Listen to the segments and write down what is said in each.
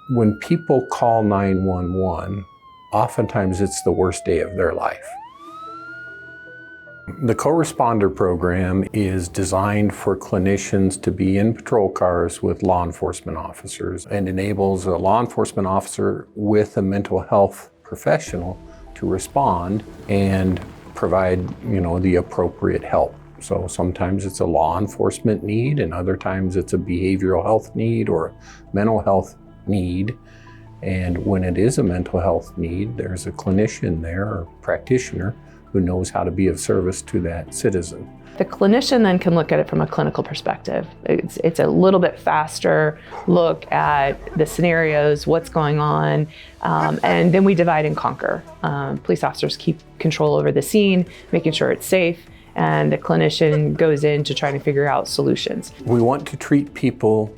When people call 911, oftentimes it's the worst day of their life. The co-responder program is designed for clinicians to be in patrol cars with law enforcement officers and enables a law enforcement officer with a mental health professional to respond and provide, the appropriate help. So sometimes it's a law enforcement need, and other times it's a behavioral health need or a mental health need. And when it is a mental health need, there's a clinician there or practitioner who knows how to be of service to that citizen. The clinician then can look at it from a clinical perspective. It's a little bit faster look at the scenarios, what's going on, and then we divide and conquer. Police officers keep control over the scene, making sure it's safe, and the clinician goes in to try to figure out solutions. We want to treat people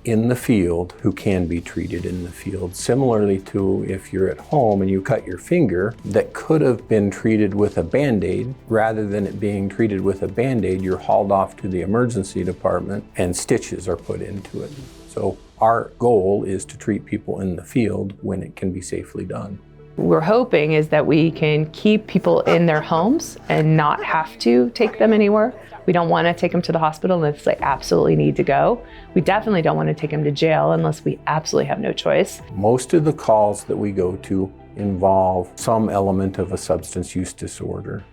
in the field who can be treated in the field, similarly to if you're at home and you cut your finger that could have been treated with a Band-Aid. Rather than it being treated with a Band-Aid, you're hauled off to the emergency department and stitches are put into it. So our goal is to treat people in the field when it can be safely done. We're hoping is that we can keep people in their homes and not have to take them anywhere. We don't want to take them to the hospital unless they absolutely need to go. We definitely don't want to take them to jail unless we absolutely have no choice. Most of the calls that we go to involve some element of a substance use disorder,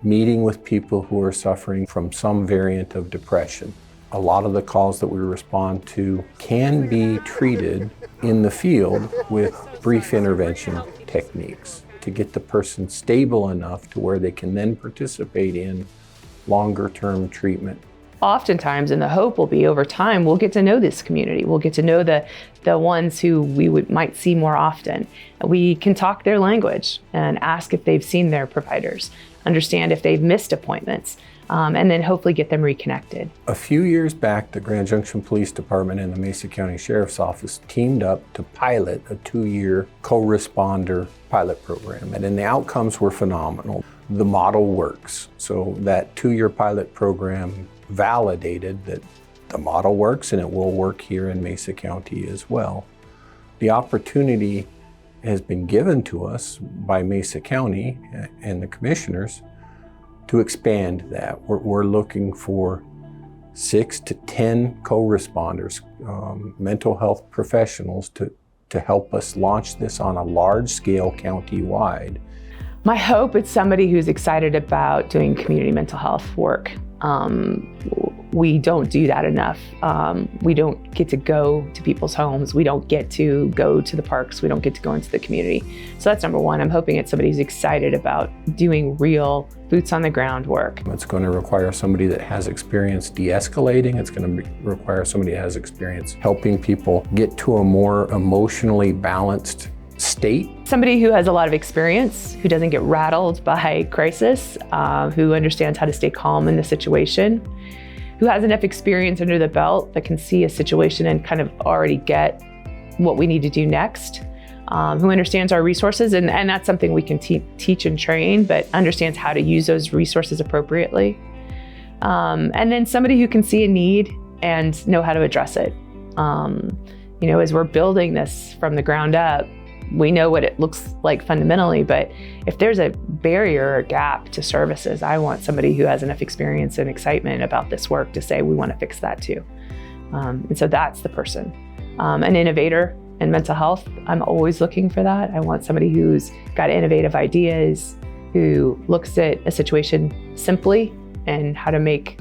meeting with people who are suffering from some variant of depression. A lot of the calls that we respond to can be treated in the field with brief intervention techniques to get the person stable enough to where they can then participate in longer-term treatment. Oftentimes, and the hope will be over time, we'll get to know this community. We'll get to know the ones who we might see more often. We can talk their language and ask if they've seen their providers, understand if they've missed appointments, and then hopefully get them reconnected. A few years back, the Grand Junction Police Department and the Mesa County Sheriff's Office teamed up to pilot a 2-year co-responder pilot program, and the outcomes were phenomenal. The model works. So that 2-year pilot program validated that the model works and it will work here in Mesa County as well. The opportunity has been given to us by Mesa County and the commissioners to expand that. We're looking for 6 to 10 co-responders, mental health professionals to help us launch this on a large scale county-wide. My hope is somebody who's excited about doing community mental health work. We don't do that enough. We don't get to go to people's homes. We don't get to go to the parks. We don't get to go into the community. So that's number one. I'm hoping it's somebody who's excited about doing real boots on the ground work. It's going to require somebody that has experience de-escalating. It's going to require somebody that has experience helping people get to a more emotionally balanced state. Somebody who has a lot of experience, who doesn't get rattled by crisis, who understands how to stay calm in the situation, who has enough experience under the belt that can see a situation and kind of already get what we need to do next, who understands our resources, and that's something we can teach and train, but understands how to use those resources appropriately. And then somebody who can see a need and know how to address it. As we're building this from the ground up, we know what it looks like fundamentally, but if there's a barrier or gap to services, I want somebody who has enough experience and excitement about this work to say, we want to fix that too. And so that's the person. An innovator in mental health, I'm always looking for that. I want somebody who's got innovative ideas, who looks at a situation simply and how to make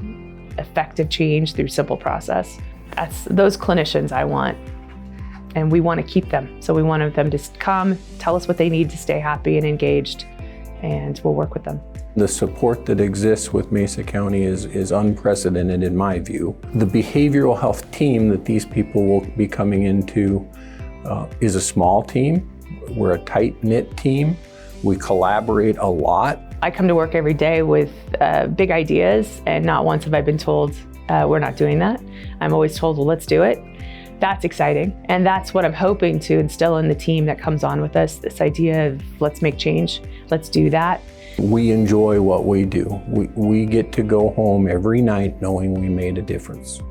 effective change through simple process. That's those clinicians I want. And we want to keep them. So we want them to come, tell us what they need to stay happy and engaged, and we'll work with them. The support that exists with Mesa County is unprecedented in my view. The behavioral health team that these people will be coming into is a small team. We're a tight-knit team. We collaborate a lot. I come to work every day with big ideas, and not once have I been told, we're not doing that. I'm always told, well, let's do it. That's exciting. And that's what I'm hoping to instill in the team that comes on with us, this idea of let's make change, let's do that. We enjoy what we do. We get to go home every night knowing we made a difference.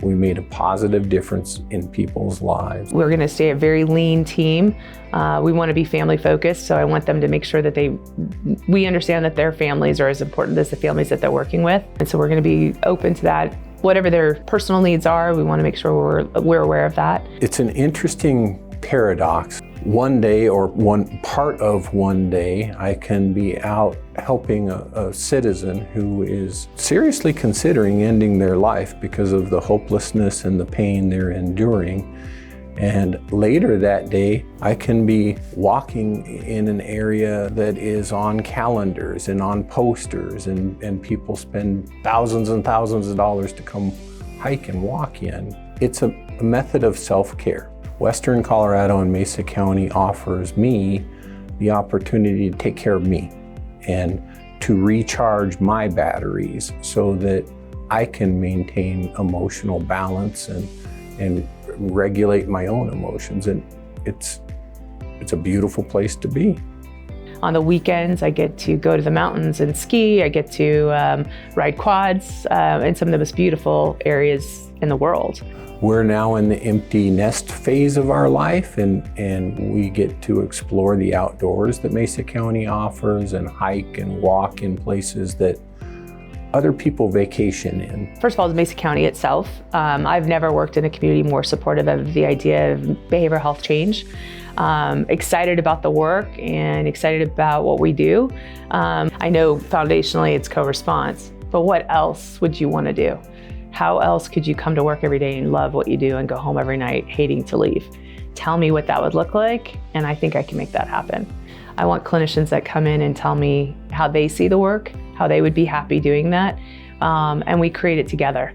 We made a positive difference in people's lives. We're going to stay a very lean team. We want to be family focused, so I want them to make sure that we understand that their families are as important as the families that they're working with. And so we're going to be open to that. Whatever their personal needs are, we want to make sure we're aware of that. It's an interesting paradox. One day, or one part of one day, I can be out helping a citizen who is seriously considering ending their life because of the hopelessness and the pain they're enduring. And later that day, I can be walking in an area that is on calendars and on posters, and people spend thousands and thousands of dollars to come hike and walk in. It's a method of self-care. Western Colorado and Mesa County offers me the opportunity to take care of me and to recharge my batteries so that I can maintain emotional balance and regulate my own emotions. And it's a beautiful place to be. On the weekends, I get to go to the mountains and ski. I get to ride quads in some of the most beautiful areas in the world. We're now in the empty nest phase of our life, and we get to explore the outdoors that Mesa County offers and hike and walk in places that other people vacation in. First of all, the Mesa County itself. I've never worked in a community more supportive of the idea of behavioral health change. Excited about the work and excited about what we do. I know foundationally it's co-response, but what else would you want to do? How else could you come to work every day and love what you do and go home every night hating to leave? Tell me what that would look like, and I think I can make that happen. I want clinicians that come in and tell me how they see the work, how they would be happy doing that, and we create it together.